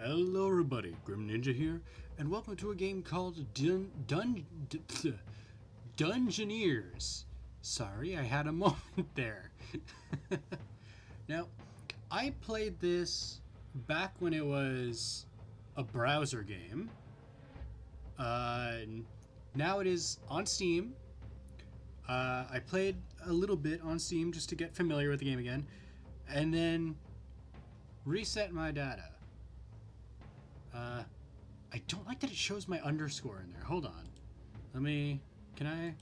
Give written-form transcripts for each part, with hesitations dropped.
Hello everybody, Grim Ninja here, and welcome to a game called Dungeoneers. Sorry, I had a moment there. Now, I played this back when it was a browser game. Now it is on Steam. I played a little bit on Steam just to get familiar with the game again, and then reset my data. I don't like that it shows my underscore in there. Hold on. Can I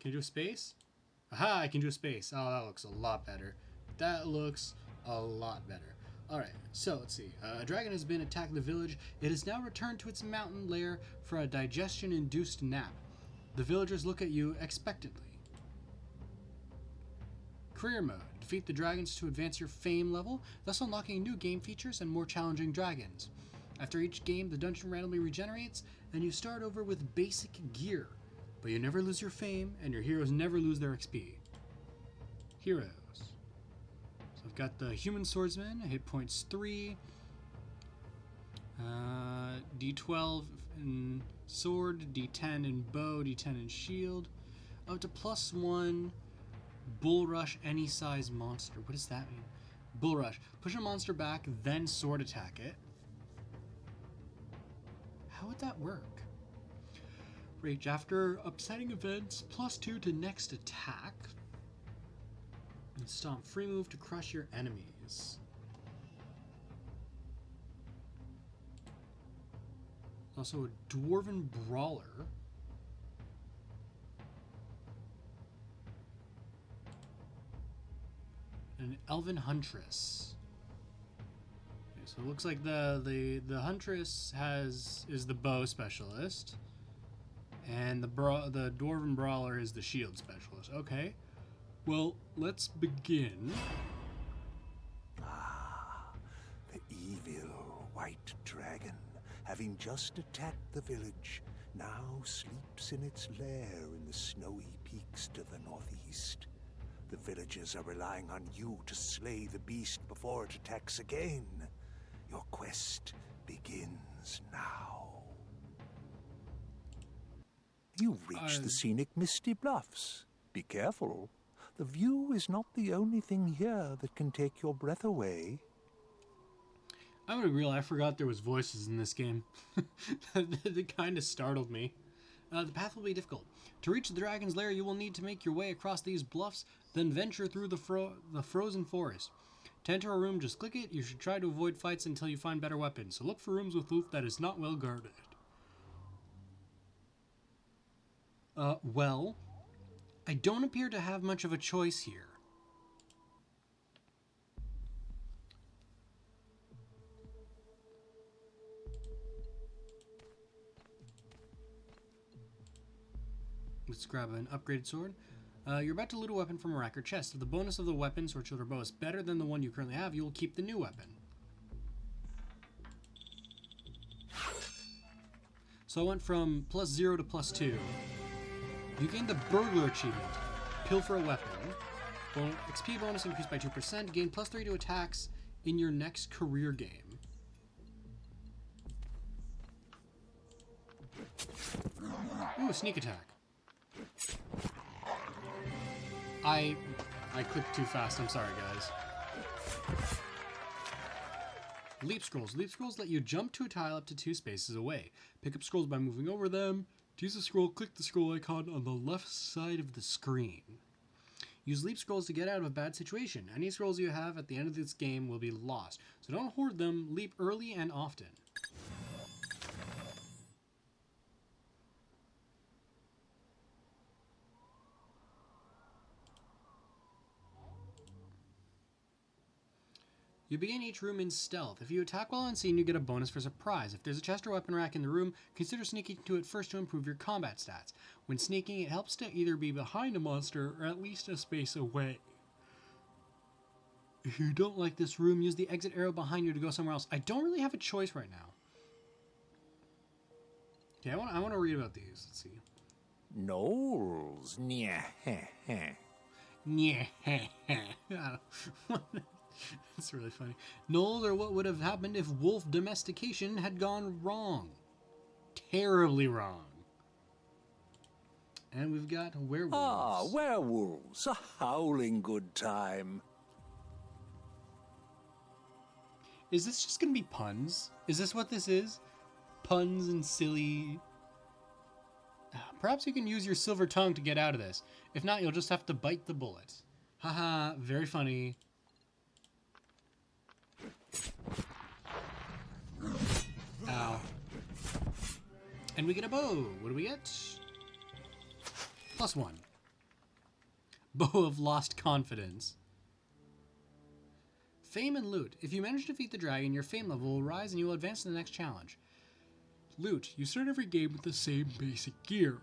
do a space? Aha, I can do a space. Oh, that looks a lot better. Alright, so let's see. A dragon has been attacked the village. It has now returned to its mountain lair for a digestion-induced nap. The villagers look at you expectantly. Career mode. Defeat the dragons to advance your fame level, thus unlocking new game features and more challenging dragons. After each game, the dungeon randomly regenerates, and you start over with basic gear. But you never lose your fame, and your heroes never lose their XP. Heroes. So I've got the human swordsman, hit points 3. D12 in sword, D10 in bow, D10 in shield. Up to +1. Bull rush any size monster. What does that mean? Bull rush. Push a monster back, then sword attack it. How would that work? Rage. After upsetting events, +2 to next attack. And stomp. Free move to crush your enemies. Also a dwarven brawler. An elven huntress. Okay, so it looks like the huntress is the bow specialist, and the dwarven brawler is the shield specialist. Okay, well, let's begin. The evil white dragon, having just attacked the village, now sleeps in its lair in the snowy peaks to the northeast. The villagers are relying on you to slay the beast before it attacks again. Your quest begins now. You've reached the scenic Misty Bluffs. Be careful. The view is not the only thing here that can take your breath away. I'm gonna realize I forgot there was voices in this game. That kind of startled me. The path will be difficult. To reach the dragon's lair, you will need to make your way across these bluffs, then venture through the frozen forest. To enter a room, just click it. You should try to avoid fights until you find better weapons, so look for rooms with loot that is not well guarded. Well, I don't appear to have much of a choice here. Let's grab an upgraded sword. You're about to loot a weapon from a rack or chest. If the bonus of the weapon, sword, shield, or bow is better than the one you currently have, you will keep the new weapon. So I went from +0 to +2. You gained the burglar achievement. Pilfer a weapon. XP bonus increased by 2%. Gain +3 to attacks in your next career game. Ooh, sneak attack. I clicked too fast. I'm sorry, guys. Leap scrolls. Leap scrolls let you jump to a tile up to 2 spaces away. Pick up scrolls by moving over them. To use a scroll, click the scroll icon on the left side of the screen. Use leap scrolls to get out of a bad situation. Any scrolls you have at the end of this game will be lost, so don't hoard them. Leap early and often. You begin each room in stealth. If you attack while unseen, you get a bonus for surprise. If there's a chest or weapon rack in the room, consider sneaking to it first to improve your combat stats. When sneaking, it helps to either be behind a monster or at least a space away. If you don't like this room, use the exit arrow behind you to go somewhere else. I don't really have a choice right now. Okay, I want to read about these. Let's see. Knowles. Yeah. It's really funny. Gnolls are what would have happened if wolf domestication had gone wrong. Terribly wrong. And we've got werewolves. Ah, werewolves. A howling good time. Is this just going to be puns? Is this what this is? Puns and silly... Perhaps you can use your silver tongue to get out of this. If not, you'll just have to bite the bullet. Haha, very funny. Ow. And we get a bow. What do we get? +1. Bow of Lost Confidence. Fame and loot. If you manage to defeat the dragon, your fame level will rise and you will advance to the next challenge. Loot. You start every game with the same basic gear.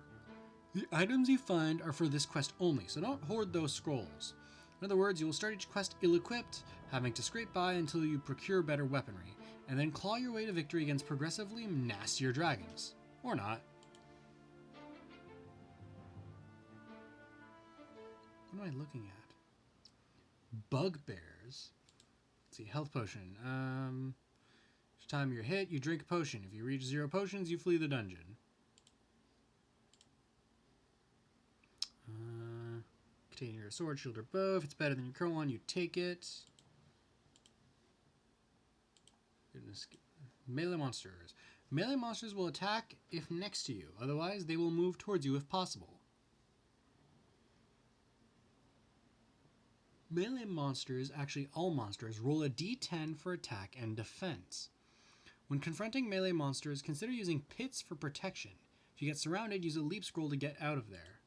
The items you find are for this quest only, so don't hoard those scrolls. In other words, you will start each quest ill-equipped, having to scrape by until you procure better weaponry, and then claw your way to victory against progressively nastier dragons. Or not. What am I looking at? Bugbears. Let's see, health potion. Each time you're hit, you drink a potion. If you reach 0 potions, you flee the dungeon. Contain your sword, shield, or bow. If it's better than your current one, you take it. Goodness. Melee monsters. Melee monsters will attack if next to you. Otherwise, they will move towards you if possible. Melee monsters, actually all monsters, roll a d10 for attack and defense. When confronting melee monsters, consider using pits for protection. If you get surrounded, use a leap scroll to get out of there.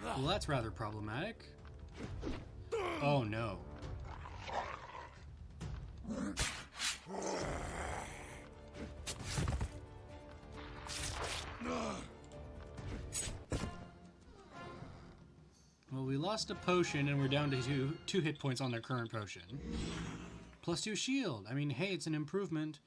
Well, that's rather problematic. Oh no. Well, we lost a potion and we're down to two hit points on their current potion. +2 shield. I mean, hey, it's an improvement.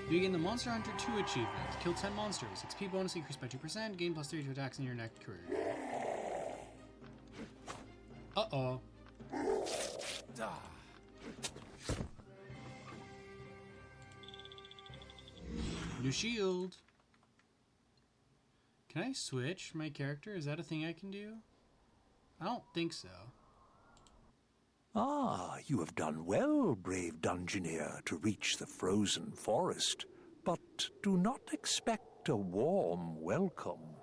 You gain the Monster Hunter 2 achievement. Kill 10 monsters. XP bonus increased by 2%. Gain +3 to attacks in your next career. Uh-oh. New shield. Can I switch my character? Is that a thing I can do? I don't think so. Ah, you have done well, brave Dungeoneer, to reach the frozen forest. But do not expect a warm welcome.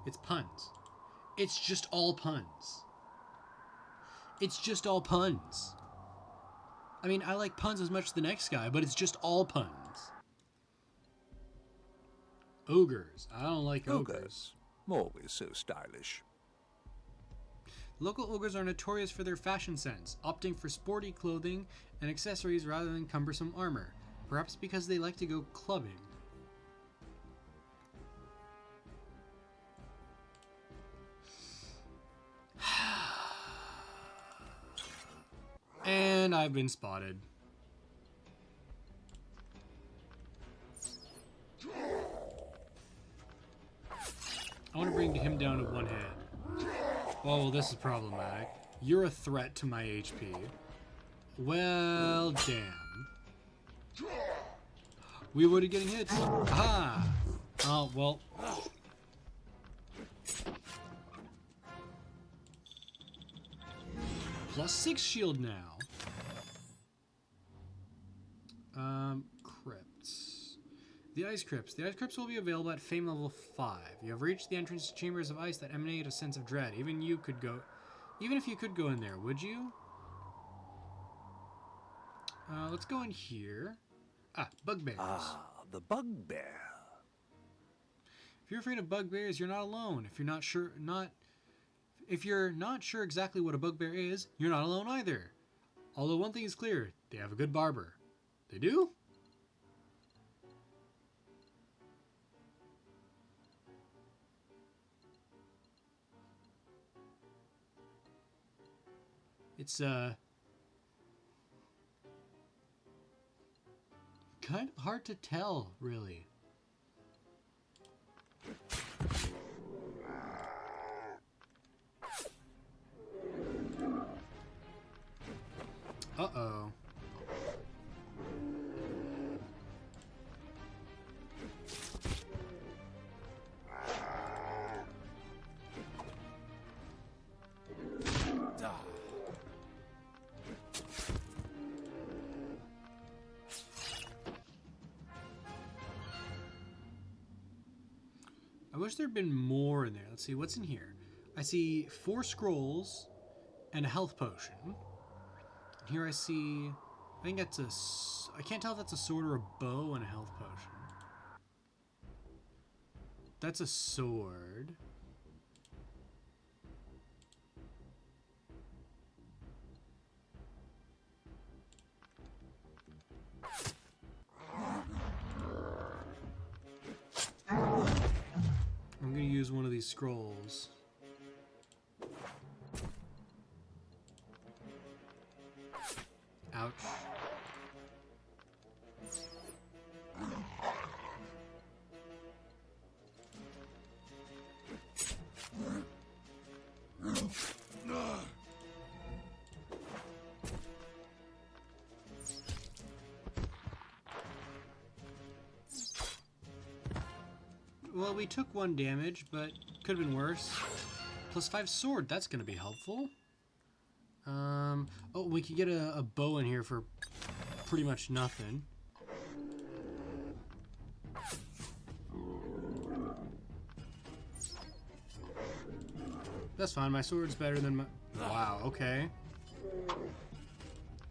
It's puns. It's just all puns. It's just all puns. I mean, I like puns as much as the next guy, but it's just all puns. Ogres. I don't like ogres. Always so stylish. Local ogres are notorious for their fashion sense, opting for sporty clothing and accessories rather than cumbersome armor, perhaps because they like to go clubbing. And I've been spotted. I want to bring him down to 1 head. Oh, well, this is problematic. You're a threat to my HP. Well, damn. We would have getting hit. Aha! Oh, well. +6 shield now. Crypts. The ice crypts. The ice crypts will be available at fame level 5. You have reached the entrance to chambers of ice that emanate a sense of dread. Even if you could go in there, would you? Let's go in here. Ah, bugbears. Ah, the bugbear. If you're afraid of bugbears, you're not alone. If you're not sure exactly what a bugbear is, you're not alone either. Although one thing is clear, they have a good barber. They do? It's, kind of hard to tell, really. Uh-oh. I wish there'd been more in there. Let's see, what's in here? I see 4 scrolls and a health potion. Here I see, I think that's I can't tell if that's a sword or a bow and a health potion. That's a sword. I'm gonna use one of these scrolls. Ouch. Well, we took 1 damage, but could have been worse. +5 sword, that's gonna be helpful. Oh, we could get a bow in here for pretty much nothing. That's fine, my sword's better than my... Wow, okay.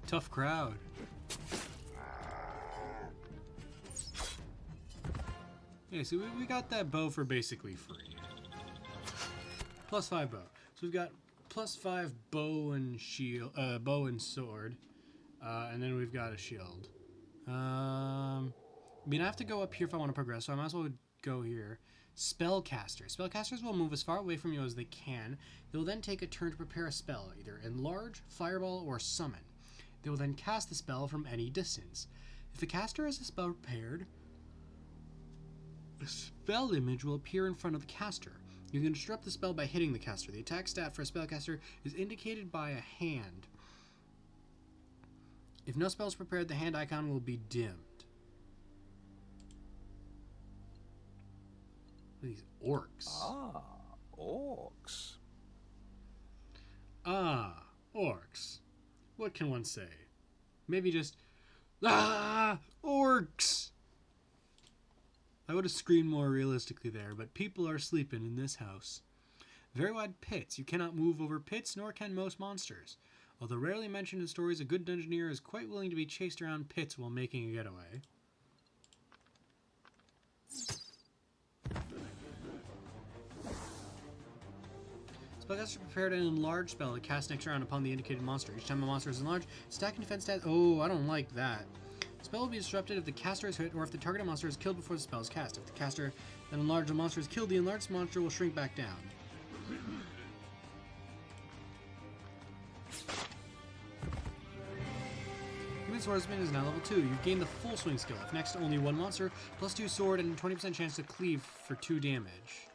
Tough crowd. Yeah, so we got that bow for basically free. +5 bow. So we've got +5 bow and shield, bow and sword, and then we've got a shield. I mean, I have to go up here if I want to progress, so I might as well go here. Spellcaster. Spellcasters will move as far away from you as they can. They will then take a turn to prepare a spell, either enlarge, fireball, or summon. They will then cast the spell from any distance. If the caster has a spell prepared, a spell image will appear in front of the caster. You can disrupt the spell by hitting the caster. The attack stat for a spellcaster is indicated by a hand. If no spell is prepared, the hand icon will be dimmed. These orcs. Ah, orcs. Ah, orcs. What can one say? Maybe just, ah, orcs! I would have screamed more realistically there, but people are sleeping in this house. Very wide pits. You cannot move over pits, nor can most monsters. Although rarely mentioned in stories, a good dungeoneer is quite willing to be chased around pits while making a getaway. Spellcaster prepared an enlarged spell to cast next round upon the indicated monster. Each time a monster is enlarged, stack and defense stats. Oh, I don't like that. The spell will be disrupted if the caster is hit or if the targeted monster is killed before the spell is cast. If the caster that enlarged monster is killed, the enlarged monster will shrink back down. Human Swordsman is now level 2. You've gained the full swing skill. If next to only 1 monster, +2 sword and 20% chance to cleave for 2 damage.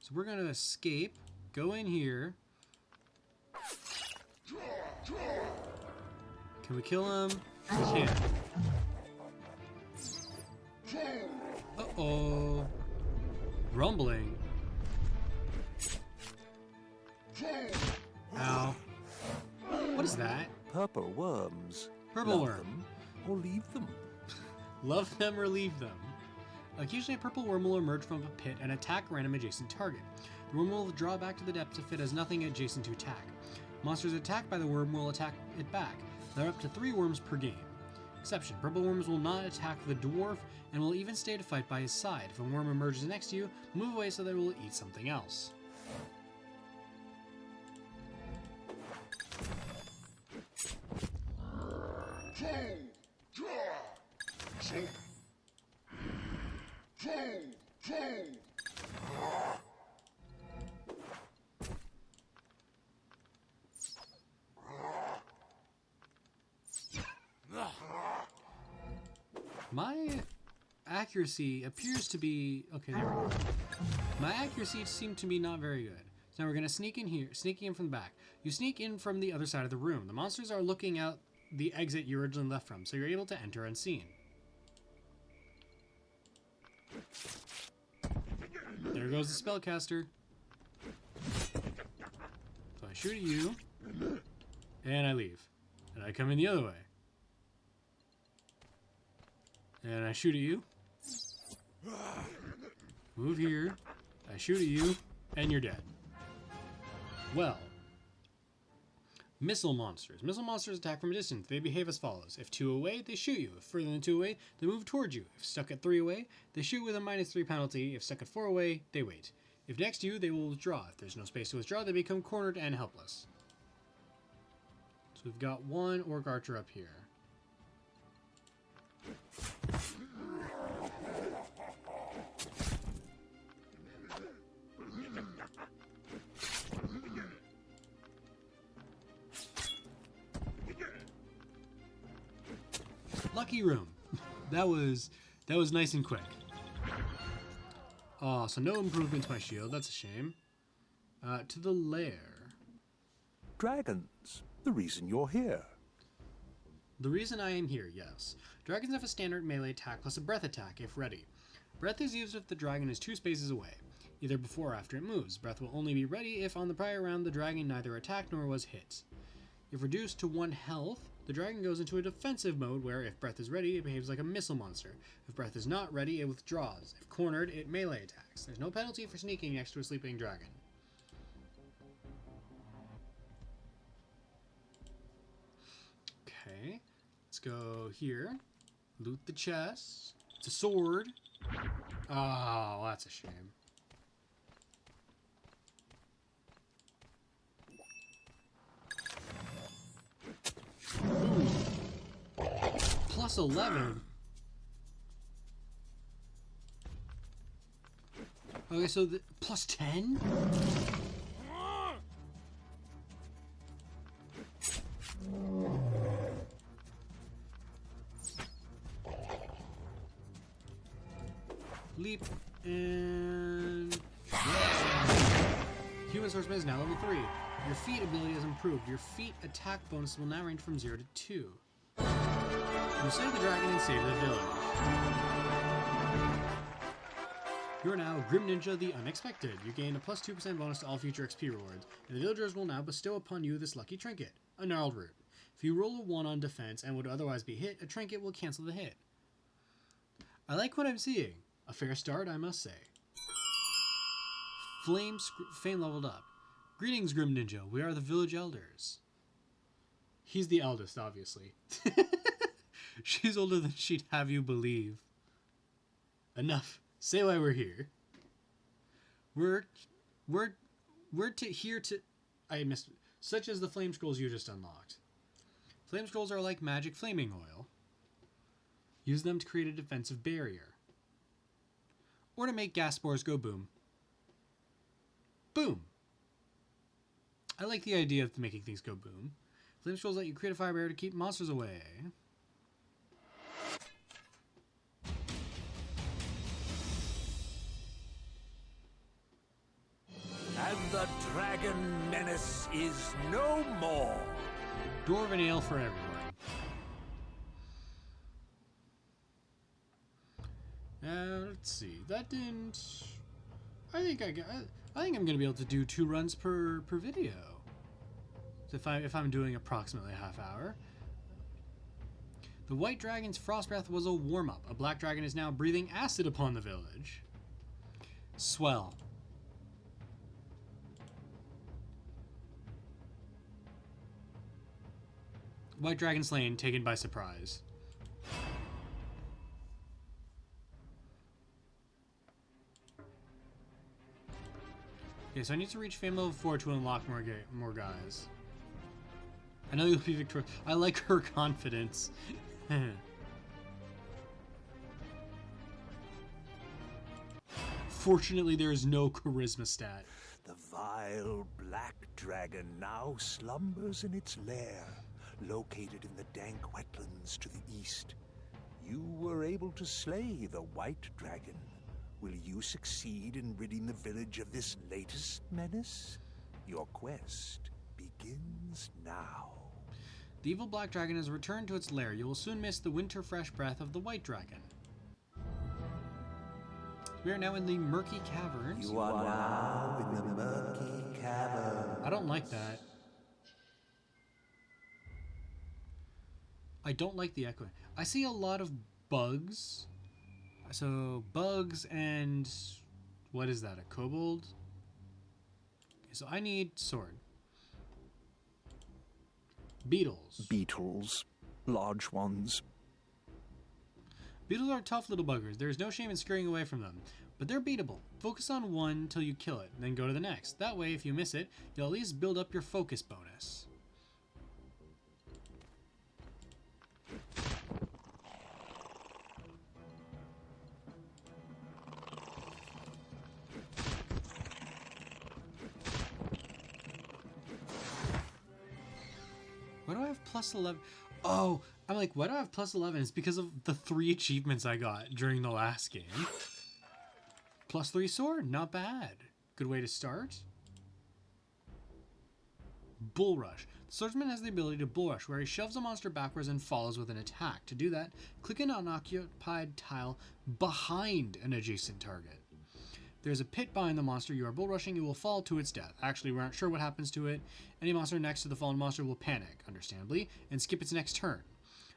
So we're gonna escape, go in here. Can we kill him? We can. Uh-oh. Rumbling. Ow. What is that? Purple worms. Purple Love worm. them or leave them. Love them or leave them. Occasionally, a purple worm will emerge from a pit and attack a random adjacent target. The worm will draw back to the depths if it has nothing adjacent to attack. Monsters attacked by the worm will attack it back. There are up to 3 worms per game. Exception: purple worms will not attack the dwarf and will even stay to fight by his side. If a worm emerges next to you, move away so that it will eat something else. My accuracy appears to be... Okay, there we go. My accuracy seemed to be not very good. So now we're going to sneak in here, sneaking in from the back. You sneak in from the other side of the room. The monsters are looking out the exit you originally left from, so you're able to enter unseen. There goes the spellcaster. So I shoot at you, and I leave. And I come in the other way. And I shoot at you. Move here. I shoot at you, and you're dead. Well. Missile monsters. Missile monsters attack from a distance. They behave as follows. If 2 away, they shoot you. If further than 2 away, they move towards you. If stuck at 3 away, they shoot with a -3 penalty. If stuck at 4 away, they wait. If next to you, they will withdraw. If there's no space to withdraw, they become cornered and helpless. So we've got one orc archer up here. Lucky room. That was nice and quick. Oh, so no improvement to my shield. That's a shame. To the lair. Dragons, the reason you're here. The reason I am here, yes. Dragons have a standard melee attack plus a breath attack if ready. Breath is used if the dragon is 2 spaces away, either before or after it moves. Breath will only be ready if on the prior round the dragon neither attacked nor was hit. If reduced to 1 health, the dragon goes into a defensive mode where if breath is ready, it behaves like a missile monster. If breath is not ready, it withdraws. If cornered, it melee attacks. There's no penalty for sneaking next to a sleeping dragon. Okay, let's go here. Loot the chest. It's a sword. Oh, that's a shame. Ooh. Plus 11. Okay, so the plus 10? Leap and human swordsman is now level 3. Your feat ability has improved. Your feat attack bonus will now range from 0 to 2. You slay the dragon and save the village. You are now Grim Ninja the Unexpected. You gain a plus 2% bonus to all future XP rewards, and the villagers will now bestow upon you this lucky trinket, a gnarled root. If you roll a 1 on defense and would otherwise be hit, a trinket will cancel the hit. I like what I'm seeing. A fair start, I must say. Fame leveled up. Greetings, Grim Ninja. We are the village elders. He's the eldest, obviously. She's older than she'd have you believe. Enough. Say why we're here. We're here to... I missed... Such as the flame scrolls you just unlocked. Flame scrolls are like magic flaming oil. Use them to create a defensive barrier. Or to make gas spores go boom. Boom! I like the idea of making things go boom. Flame scrolls let you create a fire barrier to keep monsters away. And the dragon menace is no more. Dwarven ale for everyone. Let's see. That didn't... I think I'm gonna be able to do 2 runs per video. So if I'm doing approximately a half hour. The White Dragon's Frost Breath was a warm-up. A Black Dragon is now breathing acid upon the village. Swell. White Dragon slain, taken by surprise. Okay, so I need to reach Fame level 4 to unlock more guys. I know you'll be victorious. I like her confidence. Fortunately, there is no charisma stat. The vile black dragon now slumbers in its lair, located in the dank wetlands to the east. You were able to slay the white dragon. Will you succeed in ridding the village of this latest menace? Your quest begins now. The evil black dragon has returned to its lair. You will soon miss the winter fresh breath of the white dragon. We are now in the murky caverns. You are now in the murky cavern. I don't like that. I don't like the echo. I see a lot of bugs. So, bugs and... What is that, a kobold? Okay, so I need sword. Beetles. Beetles. Large ones. Beetles are tough little buggers. There is no shame in scurrying away from them. But they're beatable. Focus on one till you kill it, then go to the next. That way, if you miss it, you'll at least build up your focus bonus. Why do I have plus 11? Oh, I'm like, why do I have plus 11? It's because of the 3 achievements I got during the last game. Plus 3 sword, not bad. Good way to start. Bull Rush. The swordsman has the ability to bull rush, where he shoves a monster backwards and follows with an attack. To do that, click an unoccupied tile behind an adjacent target. If there's a pit behind the monster you are bull rushing, it will fall to its death. Actually, we aren't sure what happens to it. Any monster next to the fallen monster will panic, understandably, and skip its next turn.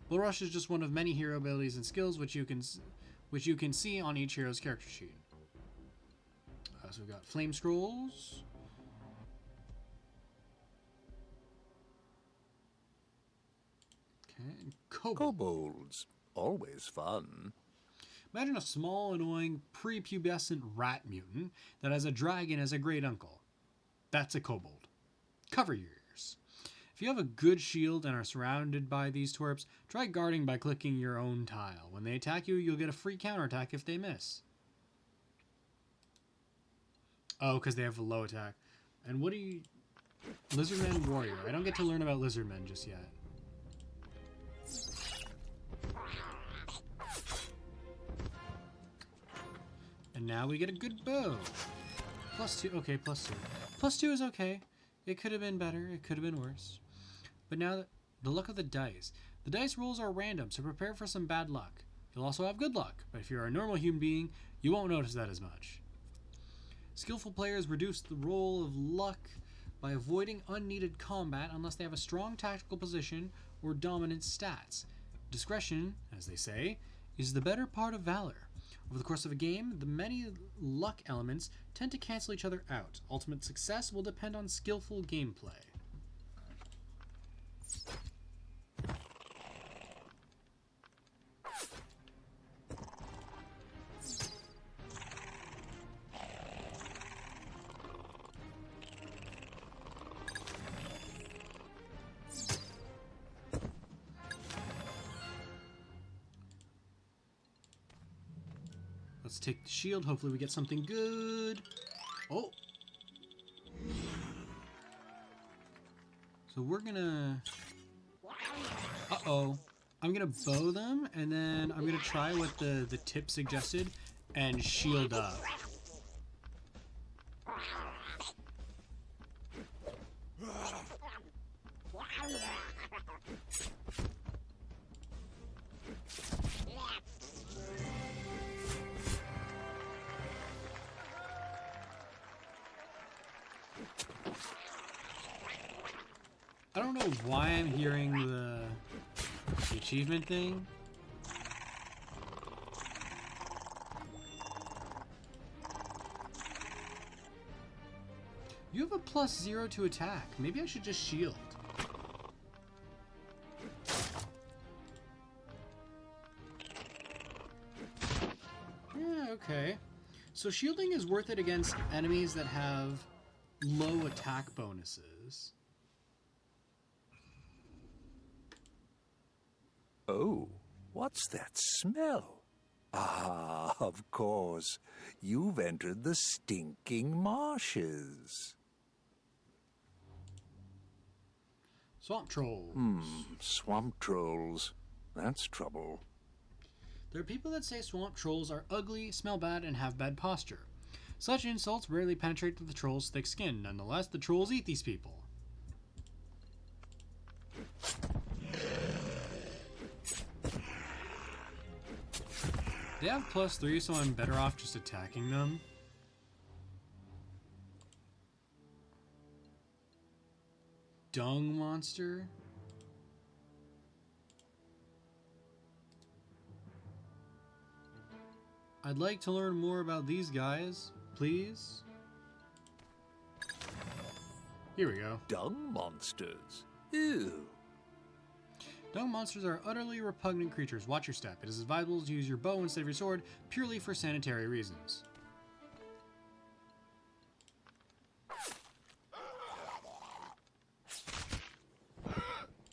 Bull Rush is just one of many hero abilities and skills which you can see on each hero's character sheet. So we've got Flame Scrolls. Okay, and Kobolds. Always fun. Imagine a small, annoying, prepubescent rat mutant that has a dragon as a great uncle. That's a kobold. Cover your ears. If you have a good shield and are surrounded by these twerps, try guarding by clicking your own tile. When they attack you, you'll get a free counterattack if they miss. Oh, because they have a low attack. And what do you... Lizardman Warrior. I don't get to learn about Lizardmen just yet. And now we get a good bow. +2. Okay, +2. +2 is okay. It could have been better. It could have been worse. But now, the luck of the dice. The dice rolls are random, so prepare for some bad luck. You'll also have good luck, but if you're a normal human being, you won't notice that as much. Skillful players reduce the roll of luck by avoiding unneeded combat unless they have a strong tactical position or dominant stats. Discretion, as they say, is the better part of valor. Over the course of a game, the many luck elements tend to cancel each other out. Ultimate success will depend on skillful gameplay. Let's take the shield. Hopefully we get something good. Oh. So we're gonna... Uh-oh. I'm gonna bow them, and then I'm gonna try what the tip suggested and shield up. I don't know why I'm hearing the achievement thing. You have a +0 to attack. Maybe I should just shield. Yeah, okay. So shielding is worth it against enemies that have low attack bonuses. Oh, what's that smell? Ah, of course. You've entered the stinking marshes. Swamp trolls. Swamp trolls. That's trouble. There are people that say swamp trolls are ugly, smell bad, and have bad posture. Such insults rarely penetrate the troll's thick skin. Nonetheless, the trolls eat these people. They have +3, so I'm better off just attacking them. Dung monster? I'd like to learn more about these guys, please. Here we go. Dung monsters. Ew. Dung monsters are utterly repugnant creatures. Watch your step. It is advisable to use your bow instead of your sword, purely for sanitary reasons.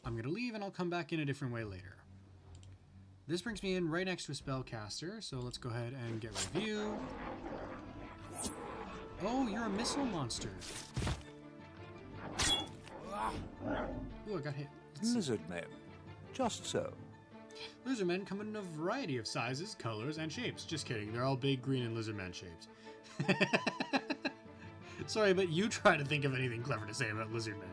I'm gonna leave and I'll come back in a different way later. This brings me in right next to a spellcaster, so let's go ahead and get review. Oh, you're a missile monster. Ooh, I got hit. Lizard men. Just so. Lizard men come in a variety of sizes, colors, and shapes. Just kidding, they're all big green and lizard man shapes. Sorry, but you try to think of anything clever to say about lizard men.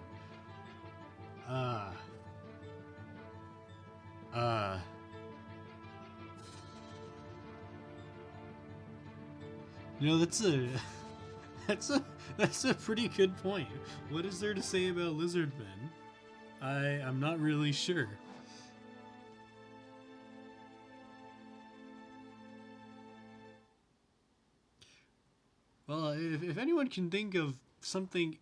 You know, that's a pretty good point. What is there to say about lizard men? I'm not really sure. Well, if anyone can think of something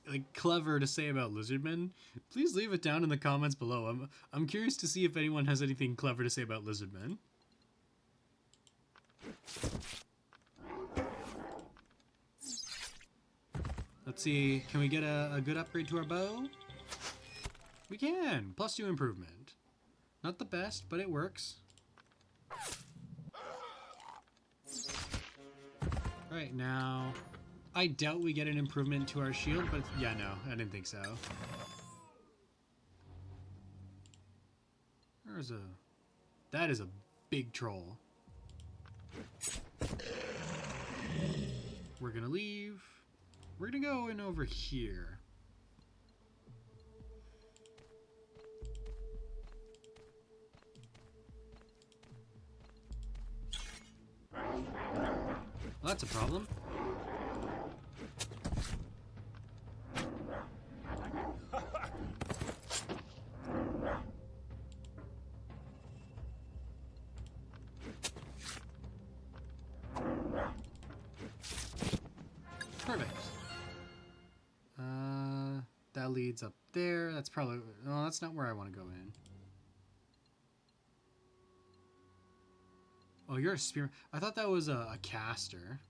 like clever to say about lizardmen, please leave it down in the comments below. I'm curious to see if anyone has anything clever to say about lizardmen. Let's see, can we get a good upgrade to our bow? We can! +2 improvement. Not the best, but it works. Right now, I doubt we get an improvement to our shield, but yeah, no, I didn't think so. That is a big troll. We're gonna leave. We're gonna go in over here. Well, that's a problem. Perfect. That leads up there. That's probably... No, that's not where I want to go in. Oh, you're a spearman. I thought that was a caster.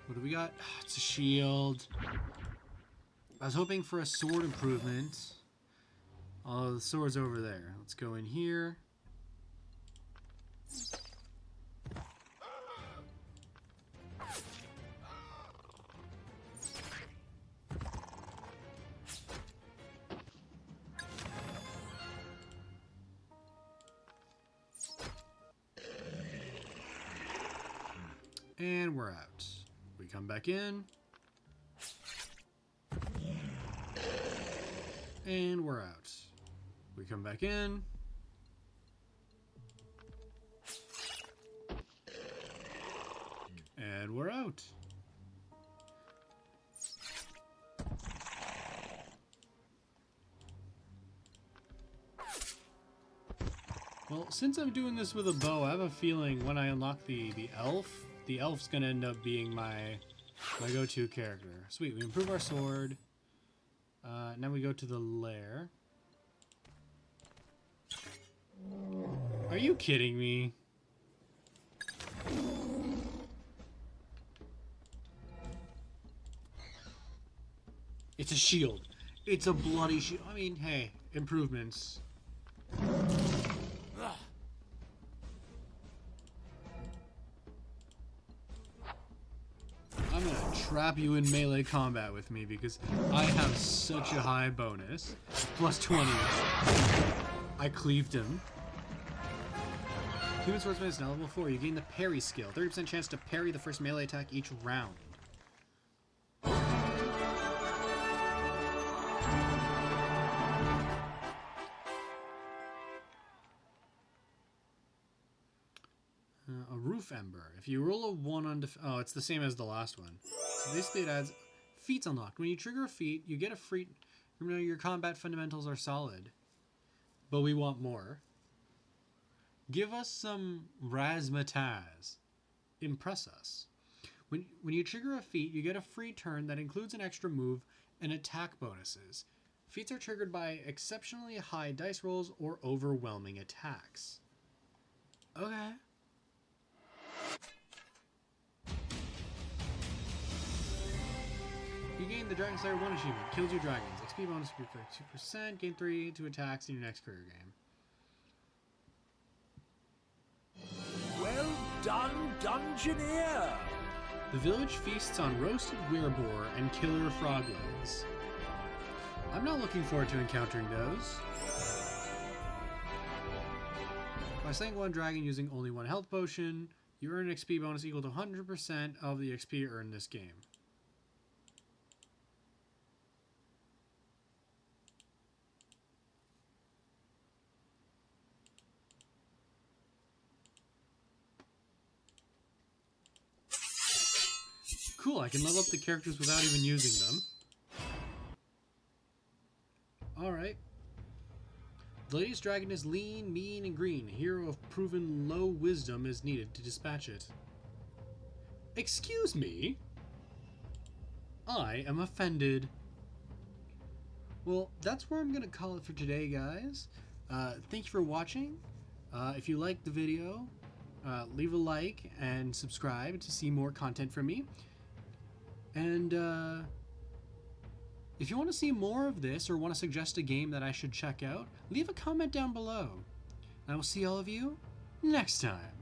What do we got? It's a shield. I was hoping for a sword improvement. Oh, the sword's over there. Let's go in here. And we're out. We come back in. And we're out. We come back in. And we're out. Well, since I'm doing this with a bow, I have a feeling when I unlock the elf's gonna end up being my go-to character. Sweet, we improve our sword. Now we go to the lair. Are you kidding me? It's a shield. It's a bloody shield. I mean, hey, improvements. trap you in melee combat with me because I have such a high bonus. Plus 20. I cleaved him. Human Swordsman is now level 4. You gain the parry skill. 30% chance to parry the first melee attack each round. A Roof Ember. If you roll a 1 on oh, it's the same as the last one. So basically it adds feats unlocked. When you trigger a feat, you get a free... Remember, your combat fundamentals are solid. But we want more. Give us some razzmatazz. Impress us. When you trigger a feat, you get a free turn that includes an extra move and attack bonuses. Feats are triggered by exceptionally high dice rolls or overwhelming attacks. Okay. You gain the Dragon Slayer 1 achievement. Kill 2 dragons. XP bonus for 2%. Gain 3 to attacks in your next career game. Well done, Dungeoneer! The village feasts on roasted weirboar and killer frog legs. I'm not looking forward to encountering those. By slaying 1 dragon using only 1 health potion, you earn an XP bonus equal to 100% of the XP earned this game. Cool, I can level up the characters without even using them. Alright. The latest dragon is lean, mean, and green. A hero of proven low wisdom is needed to dispatch it. Excuse me? I am offended. Well, that's where I'm going to call it for today, guys. Thank you for watching. If you liked the video, leave a like and subscribe to see more content from me. And if you want to see more of this or want to suggest a game that I should check out, leave a comment down below. I will see all of you next time.